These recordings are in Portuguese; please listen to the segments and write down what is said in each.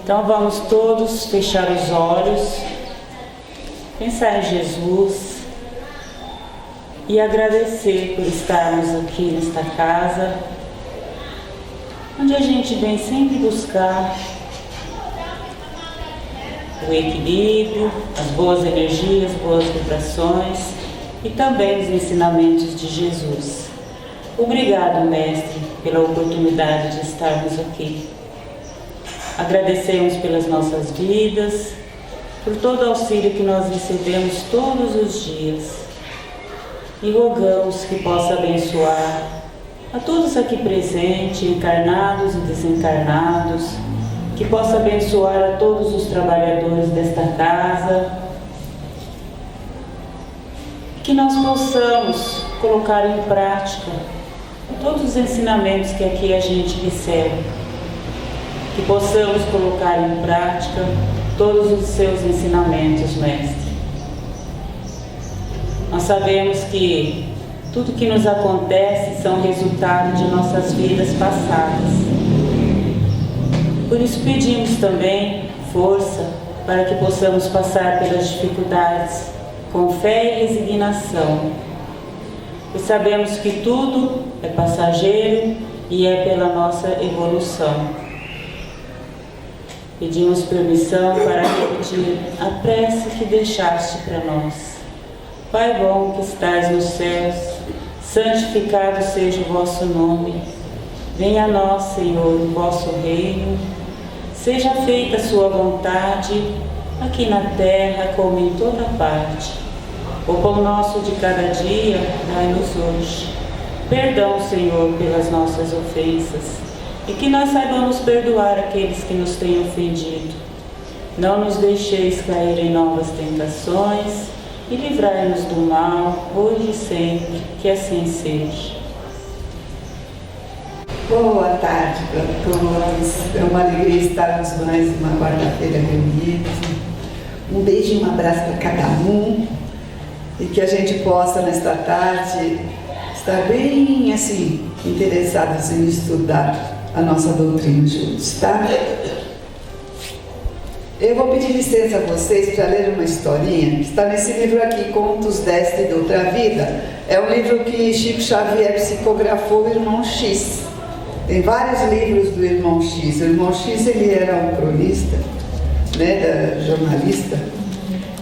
Então vamos todos fechar os olhos, pensar em Jesus e agradecer por estarmos aqui nesta casa, onde a gente vem sempre buscar o equilíbrio, as boas energias, boas vibrações e também os ensinamentos de Jesus. Obrigado, Mestre, pela oportunidade de estarmos aqui. Agradecemos pelas nossas vidas, por todo o auxílio que nós recebemos todos os dias e rogamos que possa abençoar a todos aqui presentes, encarnados e desencarnados, que possa abençoar a todos os trabalhadores desta casa, que nós possamos colocar em prática todos os ensinamentos que aqui a gente recebe, que possamos colocar em prática todos os seus ensinamentos, Mestre. Nós sabemos que tudo que nos acontece são resultado de nossas vidas passadas. Por isso pedimos também força para que possamos passar pelas dificuldades com fé e resignação. E sabemos que tudo é passageiro e é pela nossa evolução. Pedimos permissão para repetir a prece que deixaste para nós. Pai bom que estais nos céus, santificado seja o vosso nome. Venha a nós, Senhor, o vosso reino. Seja feita a sua vontade, aqui na terra como em toda parte. O pão nosso de cada dia, dai-nos hoje. Perdão, Senhor, pelas nossas ofensas, e que nós saibamos perdoar aqueles que nos têm ofendido. Não nos deixeis cair em novas tentações, e livrai-nos do mal, hoje e sempre, que assim seja. Boa tarde para todos, é uma alegria estarmos mais uma quarta-feira reunidos. Um beijo e um abraço para cada um, e que a gente possa nesta tarde estar bem assim, interessados em estudar a nossa doutrina juntos, tá? Eu vou pedir licença a vocês para ler uma historinha que está nesse livro aqui, Contos desta e de Outra Vida. É um livro que Chico Xavier psicografou, o Irmão X. Tem vários livros do Irmão X. O Irmão X, ele era um cronista, né, jornalista,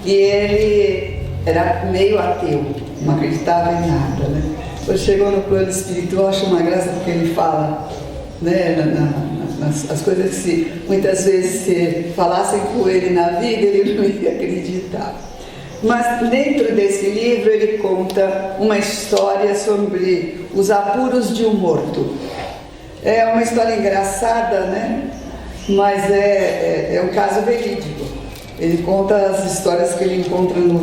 e ele era meio ateu, não acreditava em nada, né? Quando chegou no plano espiritual, acho uma graça porque ele fala, né, as coisas que muitas vezes se falassem com ele na vida, ele não ia acreditar. Mas dentro desse livro ele conta uma história sobre os apuros de um morto. É uma história engraçada, né? Mas é um caso verídico. Ele conta as histórias que ele encontra no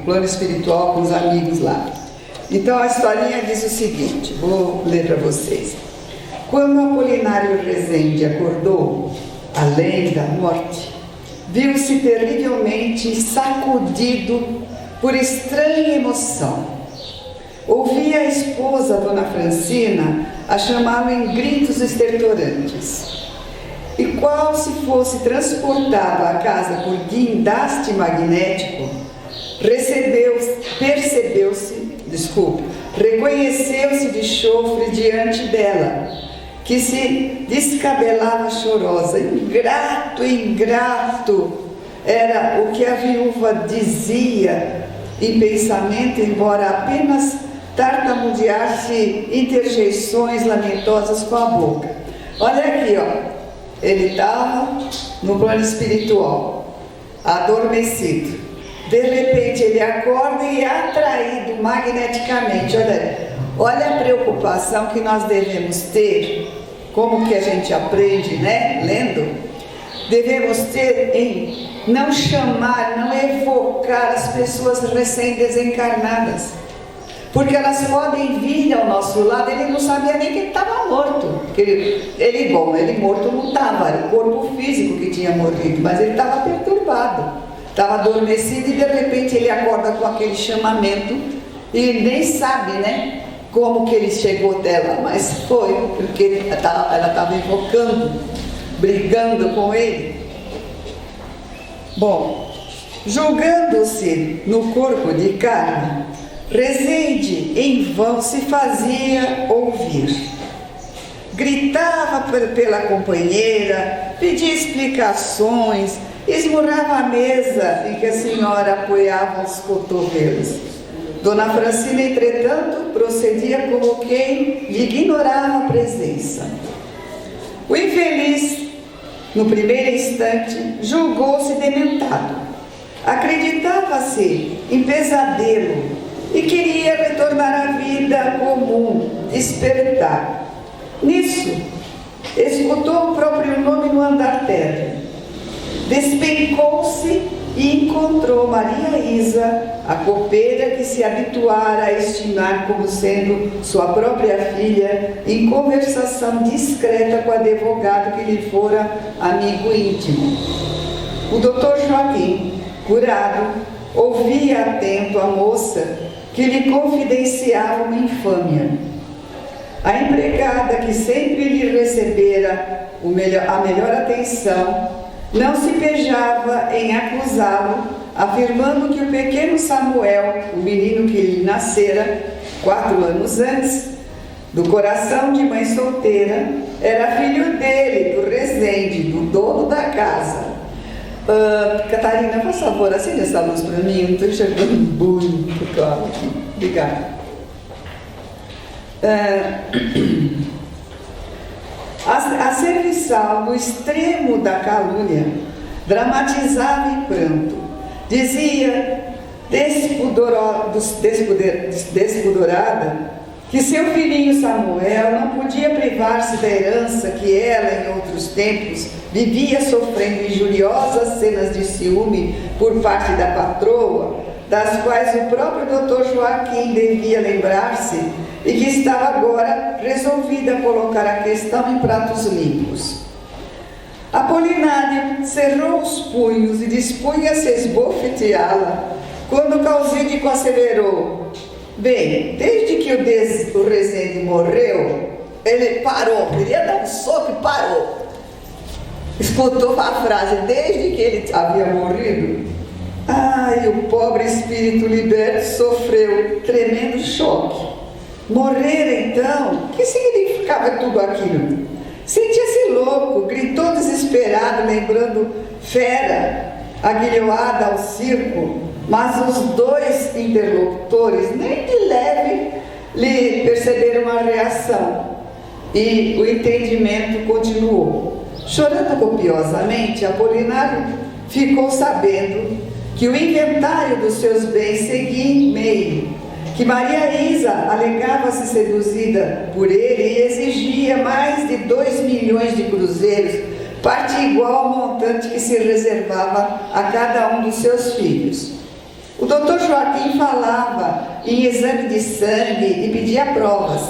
plano espiritual com os amigos lá. Então a historinha diz o seguinte, vou ler para vocês. Quando Apolinário Rezende acordou, além da morte, viu-se terrivelmente sacudido por estranha emoção. Ouvia a esposa, Dona Francina, a chamá-lo em gritos estertorantes. E qual se fosse transportado à casa por guindaste magnético, reconheceu-se de chofre diante dela, que se descabelava chorosa. Ingrato, ingrato, era o que a viúva dizia em pensamento, embora apenas tartamudeasse interjeições lamentosas com a boca. Olha aqui, ó. Ele estava no plano espiritual, adormecido. De repente ele acorda e é atraído magneticamente. Olha a preocupação que nós devemos ter, como que a gente aprende, né? Lendo. Devemos ter em não chamar, não evocar as pessoas recém-desencarnadas, porque elas podem vir ao nosso lado. Ele não sabia nem que ele estava morto, porque ele morto não estava, era o corpo físico que tinha morrido, mas ele estava perturbado, estava adormecido, e de repente ele acorda com aquele chamamento e nem sabe, né, como que ele chegou dela, mas foi porque ela estava invocando. brigando com ele? Bom, julgando-se no corpo de carne, Rezende em vão se fazia ouvir. Gritava pela companheira, pedia explicações, esmurrava a mesa em que a senhora apoiava os cotovelos. Dona Francina, entretanto, procedia como quem lhe ignorava a presença. O infeliz, no primeiro instante, julgou-se dementado. Acreditava-se em pesadelo e queria retornar à vida comum, despertar. Nisso, escutou o próprio nome no andar térreo. Despencou-se e encontrou Maria Isa, a copeira que se habituara a estimar como sendo sua própria filha, em conversação discreta com o advogado que lhe fora amigo íntimo. O doutor Joaquim, curado, ouvia atento a moça que lhe confidenciava uma infâmia. A empregada, que sempre lhe recebera a melhor atenção, não se pejava em acusá-lo, afirmando que o pequeno Samuel, o menino que lhe nascera 4 anos antes, do coração de mãe solteira, era filho dele, do Rezende, do dono da casa. Catarina, faz favor, acende essa luz para mim, eu não estou enxergando muito claro aqui. Obrigada. A serviçal, no extremo da calúnia, dramatizava em pranto. Dizia, despudorada, que seu filhinho Samuel não podia privar-se da herança que ela, em outros tempos, vivia sofrendo injuriosas cenas de ciúme por parte da patroa, das quais o próprio doutor Joaquim devia lembrar-se e que estava agora resolvida a colocar a questão em pratos limpos. Apolinário cerrou os punhos e dispunha-se a esbofeteá-la, quando Causídico asseverou: bem, desde que o Rezende morreu, ele parou, queria dar um soco e parou. Escutou a frase, desde que ele havia morrido. Ai, o pobre espírito liberto sofreu tremendo choque. Morrer, então, o que significava tudo aquilo? Sentia-se louco, gritou desesperado, lembrando fera aguilhoada ao circo, mas os dois interlocutores nem de leve lhe perceberam a reação e o entendimento continuou. Chorando copiosamente, Apolinário ficou sabendo que o inventário dos seus bens seguia em meio, que Maria Isa alegava-se seduzida por ele e exigia mais de 2 milhões de cruzeiros, parte igual ao montante que se reservava a cada um dos seus filhos. O doutor Joaquim falava em exame de sangue e pedia provas.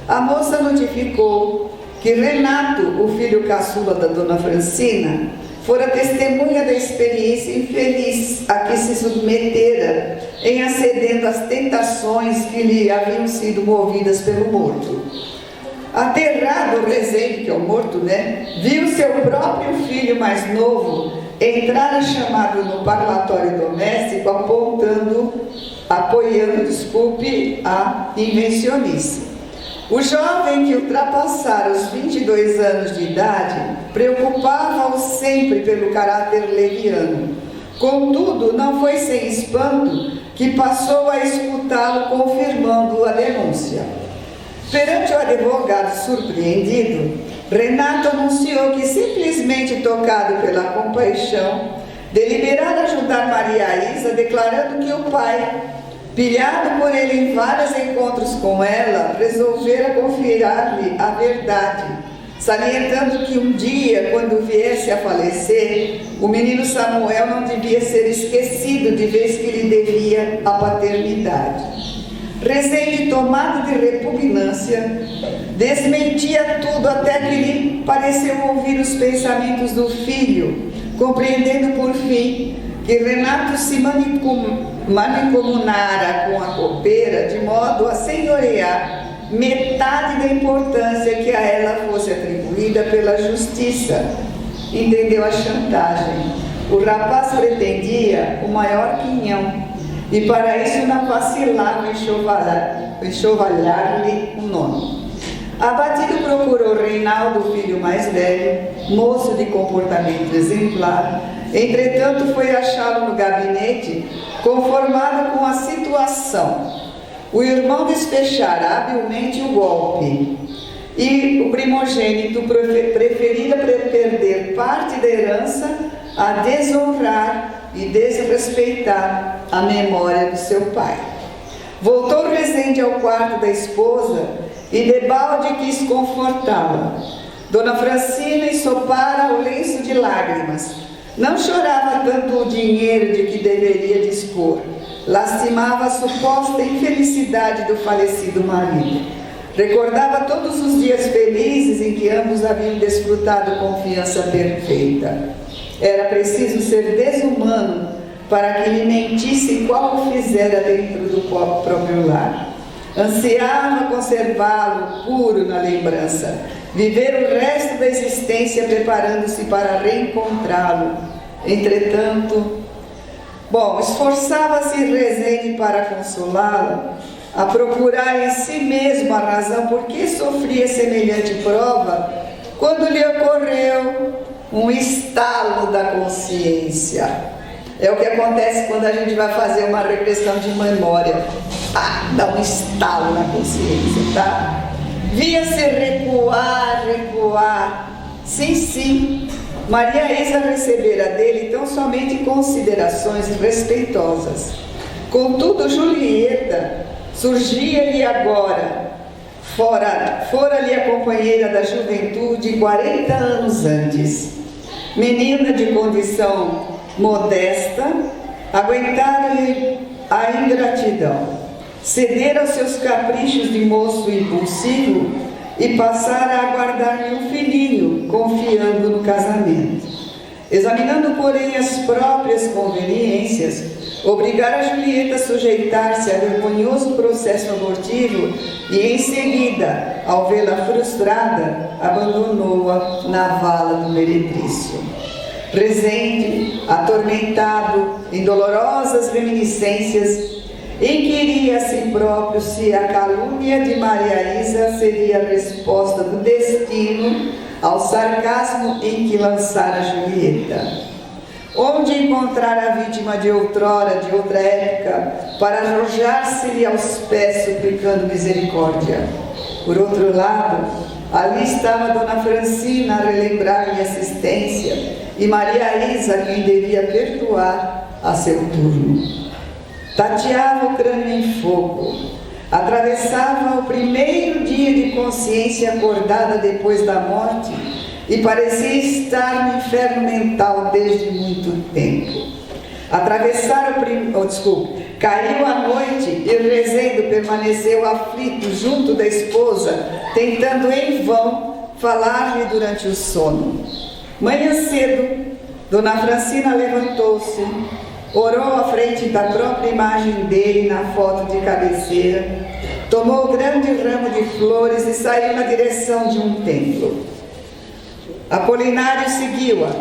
A moça notificou que Renato, o filho caçula da dona Francina, fora testemunha da experiência infeliz a que se submetera em acedendo às tentações que lhe haviam sido movidas pelo morto. Aterrado, o Rezende, que é o morto, viu seu próprio filho mais novo entrar chamado no parlatório doméstico, apoiando a invencionice. O jovem, que ultrapassara os 22 anos de idade, preocupava-o sempre pelo caráter leviano. Contudo, não foi sem espanto que passou a escutá-lo confirmando a denúncia. Perante o advogado surpreendido, Renato anunciou que, simplesmente tocado pela compaixão, deliberara ajudar Maria Isa, declarando que o pai, pilhado por ele em vários encontros com ela, resolvera confiar-lhe a verdade, salientando que um dia, quando viesse a falecer, o menino Samuel não devia ser esquecido, de vez que lhe devia a paternidade. Rezende, tomado de repugnância, desmentia tudo até que lhe pareceu ouvir os pensamentos do filho, compreendendo por fim que Renato se manicomunara com a copeira de modo a senhorear metade da importância que a ela fosse atribuída pela justiça, entendeu a chantagem. O rapaz pretendia o maior quinhão e para isso não vacilava em enxovalhar-lhe o nome. Abatido procurou Reinaldo, filho mais velho, moço de comportamento exemplar. Entretanto, foi achá-lo no gabinete, conformado com a situação. O irmão despechara habilmente o golpe e o primogênito preferira perder parte da herança a desonrar e desrespeitar a memória do seu pai. Voltou Rezende ao quarto da esposa e debalde quis confortá-la. Dona Francina ensopara o lenço de lágrimas. Não chorava tanto o dinheiro de que deveria dispor. Lastimava a suposta infelicidade do falecido marido. Recordava todos os dias felizes em que ambos haviam desfrutado confiança perfeita. Era preciso ser desumano para que lhe mentisse qual o fizera dentro do próprio lar. Ansiava conservá-lo puro na lembrança, viver o resto da existência preparando-se para reencontrá-lo. Entretanto, esforçava-se Rezende para consolá-lo, a procurar em si mesmo a razão por que sofria semelhante prova, quando lhe ocorreu um estalo da consciência. É o que acontece quando a gente vai fazer uma regressão de memória. Dá um estalo na consciência, tá? Via-se recuar. Sim. Maria Isa recebera dele tão somente considerações respeitosas. Contudo, Julieta surgia-lhe agora, fora-lhe a companheira da juventude 40 anos antes. Menina de condição modesta, aguentara-lhe a ingratidão, ceder aos seus caprichos de moço impulsivo e passara a aguardar-lhe um filhinho, confiando no casamento. Examinando, porém, as próprias conveniências, obrigara Julieta a sujeitar-se a vergonhoso processo abortivo e, em seguida, ao vê-la frustrada, abandonou-a na vala do meretrício. Rezende, atormentado em dolorosas reminiscências, inquiria a si próprio se a calúnia de Maria Isa seria a resposta do destino ao sarcasmo em que lançara Julieta. Onde encontrar a vítima de outrora, de outra época, para arrojar-se-lhe aos pés suplicando misericórdia? Por outro lado, ali estava Dona Francina a relembrar-lhe assistência, e Maria Isa quem devia perdoar a seu turno. Tateava o crânio em fogo, atravessava o primeiro dia de consciência acordada depois da morte e parecia estar no inferno mental desde muito tempo. Caiu a noite e Rezende permaneceu aflito junto da esposa, tentando em vão falar-lhe durante o sono. Manhã cedo, Dona Francina levantou-se, orou à frente da própria imagem dele na foto de cabeceira, tomou o grande ramo de flores e saiu na direção de um templo. Apolinário seguiu-a,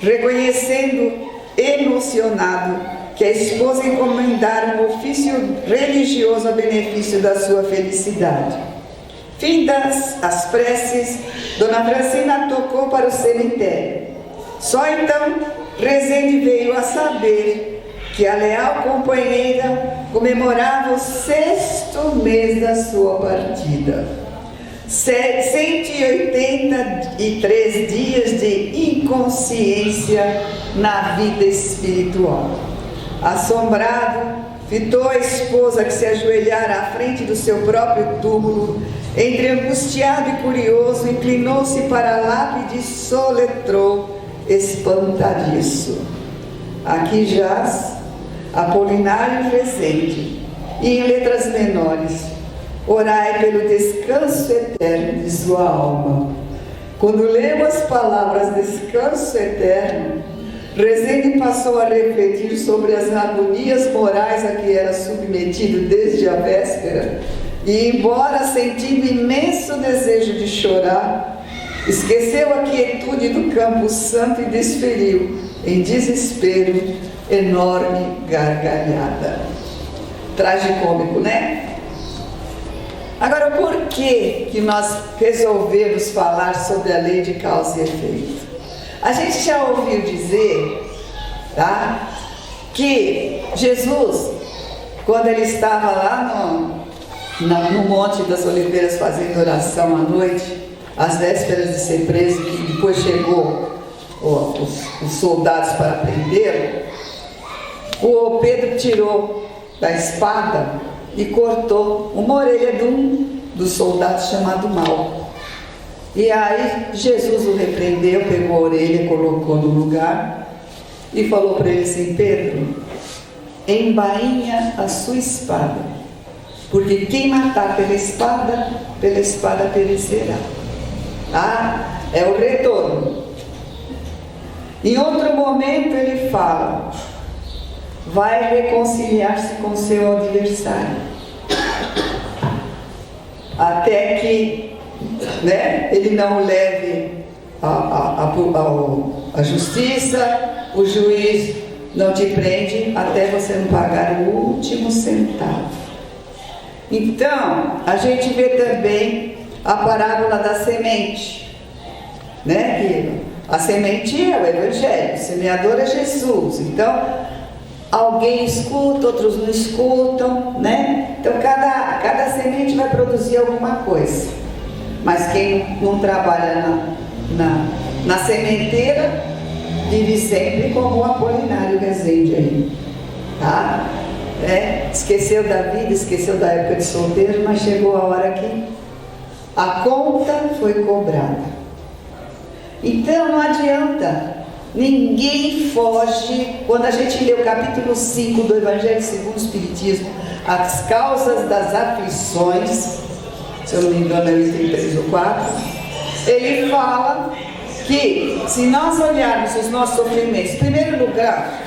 reconhecendo emocionado que a esposa encomendara um ofício religioso a benefício da sua felicidade. Findas as preces, Dona Francina tocou para o cemitério. Só então Rezende veio a saber que a leal companheira comemorava o 6º mês da sua partida. 183 dias de inconsciência na vida espiritual. Assombrado, fitou a esposa que se ajoelhara à frente do seu próprio túmulo. Entre angustiado e curioso, inclinou-se para a lápide e soletrou espantadiço: aqui jaz Apolinário Rezende. E em letras menores: orai pelo descanso eterno de sua alma. Quando leu as palavras descanso eterno, Rezende passou a refletir sobre as agonias morais a que era submetido desde a véspera, e embora sentindo imenso desejo de chorar, Esqueceu a quietude do Campo Santo e desferiu, em desespero, enorme gargalhada. Tragicômico, né? Agora, por que nós resolvemos falar sobre a lei de causa e efeito? A gente já ouviu dizer, tá, que Jesus, quando ele estava lá no Monte das Oliveiras fazendo oração à noite, às vésperas de ser preso, que depois chegou os soldados para prendê-lo, o Pedro tirou da espada e cortou uma orelha de um dos soldados chamado Malco. E aí Jesus o repreendeu, pegou a orelha, colocou no lugar e falou para ele assim: Pedro, embainha a sua espada, porque quem matar pela espada perecerá. Ah, é o retorno. Em outro momento ele fala: vai reconciliar-se com seu adversário, até que, né, ele não leve a justiça, o juiz não te prende até você não pagar o último centavo. Então, a gente vê também a parábola da semente, né, que a semente é o Evangelho, o semeador é Jesus. Então, alguém escuta, outros não escutam, né? Então, cada semente vai produzir alguma coisa. Mas quem não trabalha na sementeira, vive sempre como o Apolinário Rezende aí, tá? Esqueceu da vida, esqueceu da época de solteiro, mas chegou a hora que a conta foi cobrada. Então não adianta, ninguém foge. Quando a gente lê o capítulo 5 do Evangelho segundo o Espiritismo, as causas das aflições, se eu não me engano é o item 3 ou 4, ele fala que se nós olharmos os nossos sofrimentos, em primeiro lugar,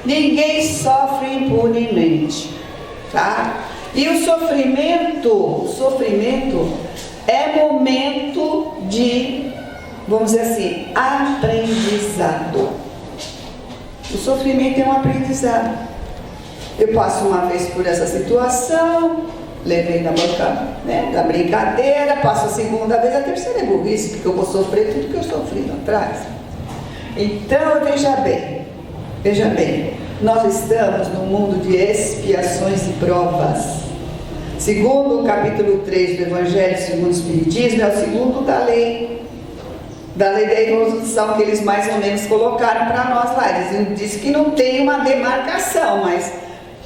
ninguém sofre impunemente, tá? E o sofrimento é momento de, vamos dizer assim, aprendizado. O sofrimento é um aprendizado. Eu passo uma vez por essa situação, levei na boca, né, da brincadeira, passo a segunda vez, a terceira é burrice, porque eu vou sofrer tudo que eu sofri lá atrás. Então, veja bem, nós estamos num mundo de expiações e provas. Segundo o capítulo 3 do Evangelho segundo o Espiritismo, é o segundo da lei da evolução, que eles mais ou menos colocaram para nós lá. Eles dizem que não tem uma demarcação, mas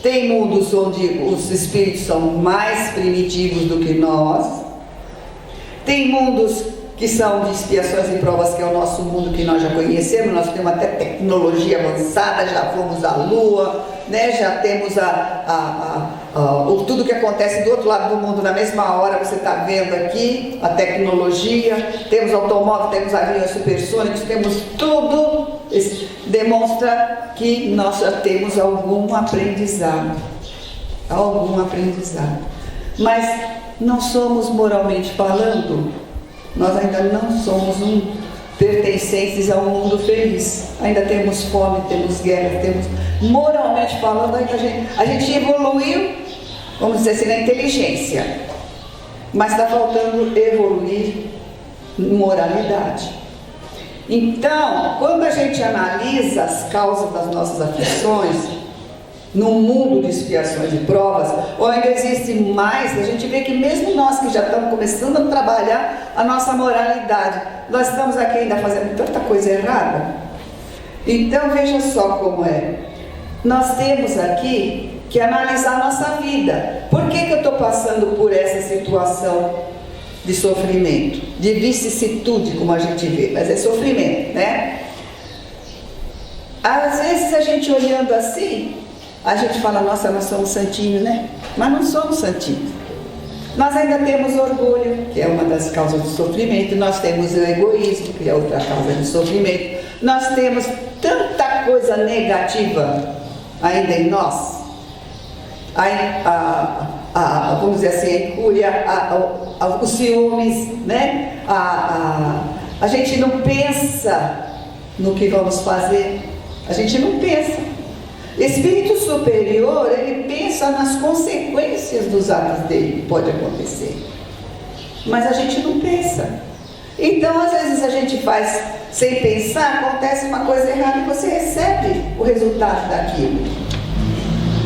tem mundos onde os espíritos são mais primitivos do que nós, tem mundos que são de expiações e provas, que é o nosso mundo que nós já conhecemos. Nós temos até tecnologia avançada, já fomos à Lua, né? Já temos tudo que acontece do outro lado do mundo na mesma hora, você está vendo aqui, a tecnologia, temos automóvel, temos aviões supersônicos, temos tudo. Isso demonstra que nós já temos algum aprendizado, mas não somos, moralmente falando, nós ainda não somos pertencentes a um mundo feliz. Ainda temos fome, temos guerra, moralmente falando, a gente evoluiu, vamos dizer assim, na inteligência, mas está faltando evoluir em moralidade. Então, quando a gente analisa as causas das nossas aflições, num mundo de expiações e provas, onde existe mais, a gente vê que mesmo nós que já estamos começando a trabalhar a nossa moralidade, nós estamos aqui ainda fazendo tanta coisa errada. Então veja só como é. Nós temos aqui que analisar a nossa vida. Por que eu estou passando por essa situação de sofrimento, de vicissitude, como a gente vê, mas é sofrimento, né? Às vezes a gente olhando assim, a gente fala: nossa, nós somos santinhos, né? Mas não somos santinhos. Nós ainda temos orgulho, que é uma das causas do sofrimento. Nós temos o egoísmo, que é outra causa do sofrimento. Nós temos tanta coisa negativa ainda em nós. vamos dizer assim, a incúria, os ciúmes, né? A gente não pensa no que vamos fazer, a gente não pensa. Espírito superior, ele pensa nas consequências dos atos dele, pode acontecer, mas a gente não pensa. Então, às vezes a gente faz sem pensar, acontece uma coisa errada e você recebe o resultado daquilo.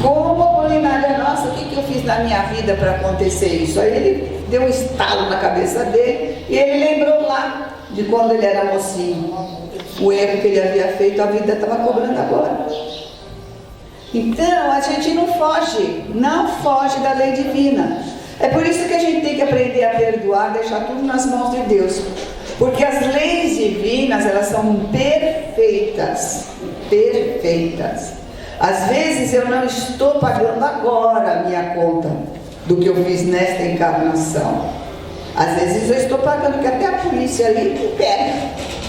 Como Apolinário, nossa, o que eu fiz na minha vida para acontecer isso? Aí ele deu um estalo na cabeça dele e ele lembrou lá de quando ele era mocinho. O erro que ele havia feito, a vida estava cobrando agora. Então, a gente não foge da lei divina. É por isso que a gente tem que aprender a perdoar, deixar tudo nas mãos de Deus. Porque as leis divinas, elas são perfeitas. Perfeitas. Às vezes eu não estou pagando agora a minha conta do que eu fiz nesta encarnação. Às vezes eu estou pagando, porque até a polícia ali me pega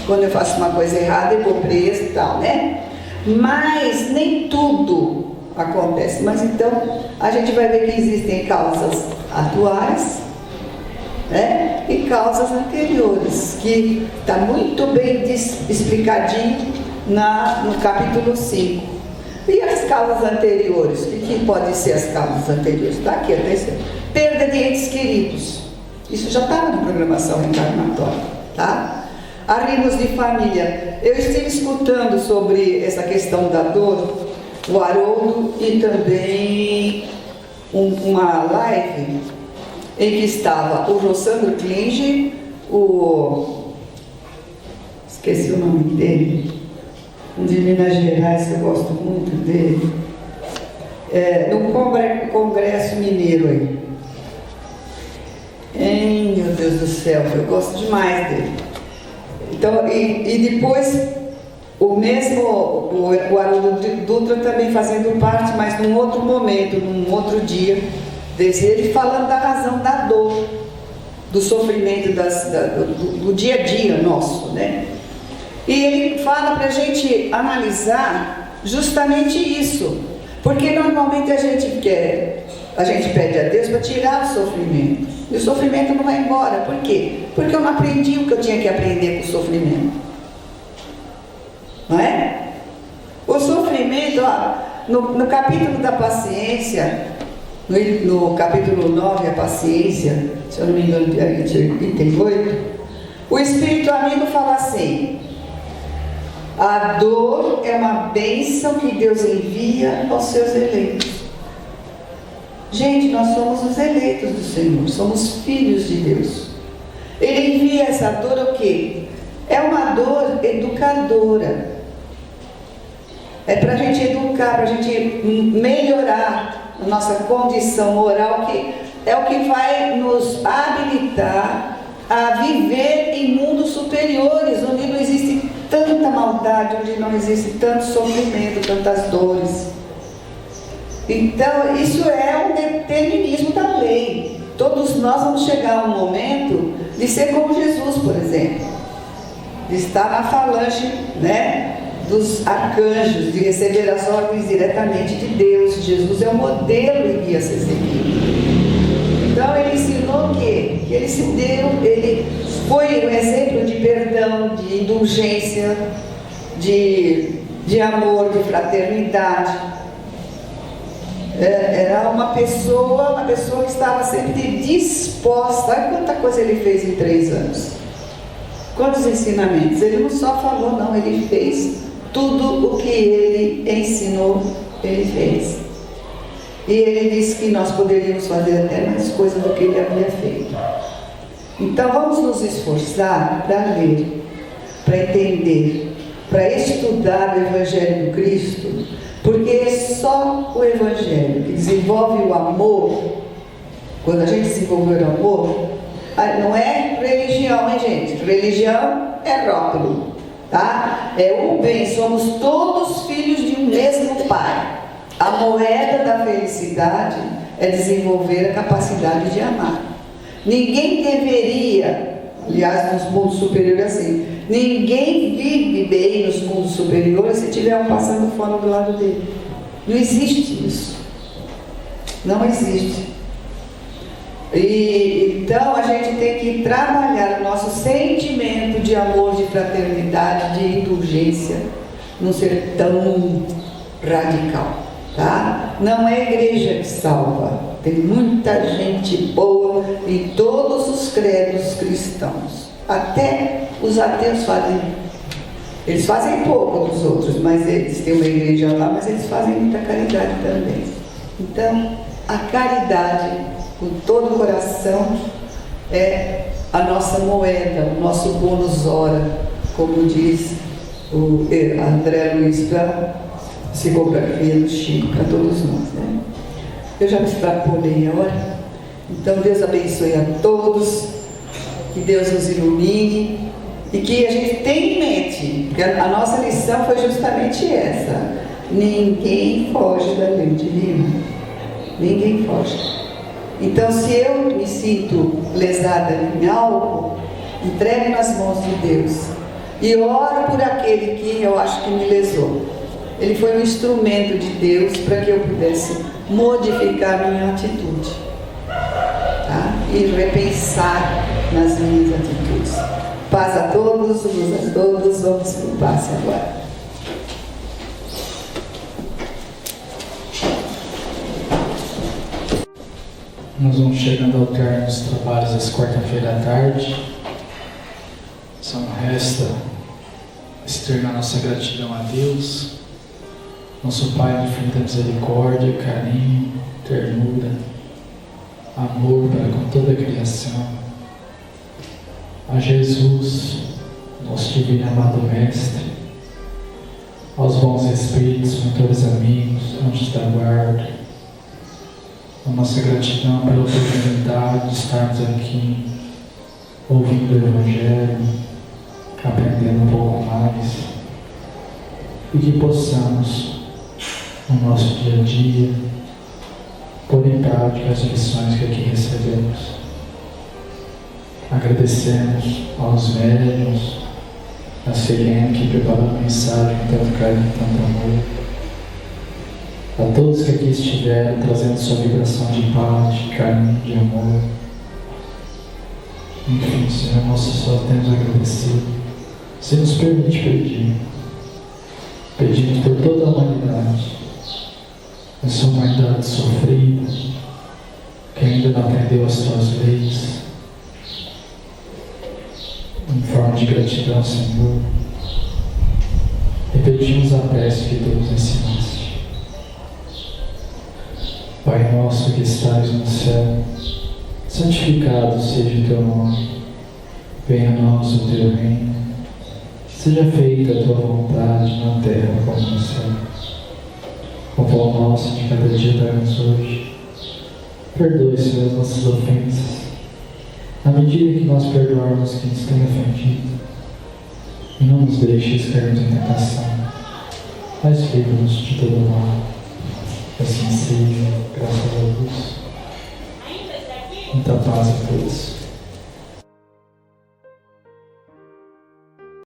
quando eu faço uma coisa errada e vou preso e tal, né? Mas nem tudo acontece. Mas então a gente vai ver que existem causas atuais, né? E causas anteriores, que está muito bem explicadinho no capítulo 5. E as causas anteriores? O que podem ser as causas anteriores? Está aqui, atenção. Perda de entes queridos. Isso já estava na programação reencarnatória, tá? Arrimos de família. Eu estive escutando sobre essa questão da dor, o Haroldo, e também uma live em que estava o Rossandro Klinge, esqueci o nome dele, um de Minas Gerais, que eu gosto muito dele, no Congresso Mineiro aí. Meu Deus do céu, eu gosto demais dele. Então, e depois o Haroldo Dutra também fazendo parte, mas num outro momento, num outro dia, ele falando da razão da dor, do sofrimento, do dia a dia nosso, né? E ele fala para a gente analisar justamente isso, porque normalmente a gente pede a Deus para tirar o sofrimento, e o sofrimento não vai embora. Por quê? Porque eu não aprendi o que eu tinha que aprender com o sofrimento, não é? O sofrimento, no capítulo da paciência, no capítulo 9, a paciência, se eu não me engano, item 8, o Espírito Amigo fala assim: a dor é uma bênção que Deus envia aos seus eleitos. Gente, nós somos os eleitos do Senhor, somos filhos de Deus. Ele envia essa dor o quê? É uma dor educadora. É para a gente educar, para a gente melhorar a nossa condição moral, que é o que vai nos habilitar a viver em mundos superiores, onde não existe tanta maldade, onde não existe tanto sofrimento, tantas dores. Então, isso é um determinismo da lei. Todos nós vamos chegar a um momento de ser como Jesus, por exemplo, de estar na falange, né, dos arcanjos, de receber as ordens diretamente de Deus. Jesus é o modelo e guia a ser seguido. Então ele ensinou que ele se deu, ele foi um exemplo de perdão, de indulgência, de amor, de fraternidade. Era uma pessoa que estava sempre disposta. Olha quanta coisa ele fez em 3 anos. Quantos ensinamentos. Ele não só falou, não, ele fez tudo o que ele ensinou, ele fez. E ele disse que nós poderíamos fazer até mais coisas do que ele havia feito. Então vamos nos esforçar para ler, para entender, para estudar o Evangelho do Cristo, porque é só o Evangelho que desenvolve o amor. Quando a gente desenvolver o amor, não é religião, hein, gente? Religião é rótulo, tá? É o bem, somos todos filhos de um mesmo Pai. A moeda da felicidade é desenvolver a capacidade de amar. Ninguém deveria, aliás, nos mundos superiores assim, ninguém vive bem nos mundos superiores se tiver um passando fome do lado dele. Não existe isso. Não existe. E então a gente tem que trabalhar o nosso sentimento de amor, de fraternidade, de indulgência, não ser tão radical, tá? Não é a igreja que salva, tem muita gente boa em todos os credos cristãos, até os ateus fazem. Eles fazem pouco dos outros, mas eles têm uma igreja lá, mas eles fazem muita caridade também. Então, a caridade, com todo o coração, é a nossa moeda, o nosso bônus hora, como diz o André Luiz para psicografia do Chico, para todos nós, né? Eu já me extrapolei a hora. Então, Deus abençoe a todos, que Deus nos ilumine. E que a gente tenha em mente, porque a nossa lição foi justamente essa: ninguém foge da lei divina, ninguém foge. Então, se eu me sinto lesada em algo, entregue nas mãos de Deus e oro por aquele que eu acho que me lesou. Ele foi um instrumento de Deus para que eu pudesse modificar minha atitude, tá? E repensar nas minhas atitudes. Paz a todos, luz a todos, vamos para o passe agora. Nós vamos chegando ao término dos trabalhos às quarta-feira à tarde. Só não resta externar nossa gratidão a Deus, nosso Pai de infinita misericórdia, carinho, ternura, amor para com toda a criação. A Jesus, nosso divino amado Mestre, aos bons espíritos, mentores amigos, anjos da guarda, a nossa gratidão pela oportunidade de estarmos aqui, ouvindo o Evangelho, aprendendo um pouco mais, e que possamos, no nosso dia a dia, pôr em prática as lições que aqui recebemos. Agradecemos aos médiuns, a Selene que preparou a mensagem com tanto carinho e tanto amor, a todos que aqui estiveram trazendo sua vibração de paz, de carinho, de amor. Enfim, Senhor, nós só temos a agradecer. Se nos permite pedimos por toda a humanidade, essa humanidade sofrida, que ainda não aprendeu as tuas leis, em forma de gratidão, Senhor, repetimos a prece que tu nos ensinaste. Pai nosso que estais no céu, santificado seja o teu nome. Venha a nós o teu reino. Seja feita a tua vontade na terra como no céu. O pão nosso de cada dia dá-nos hoje. Perdoe, Senhor, as nossas ofensas, na medida que nós perdoarmos quem nos tem ofendido. E não nos deixes cairmos em tentação, mas livra-nos de todo mal. Assim seja, graças a Deus. Muita paz a todos.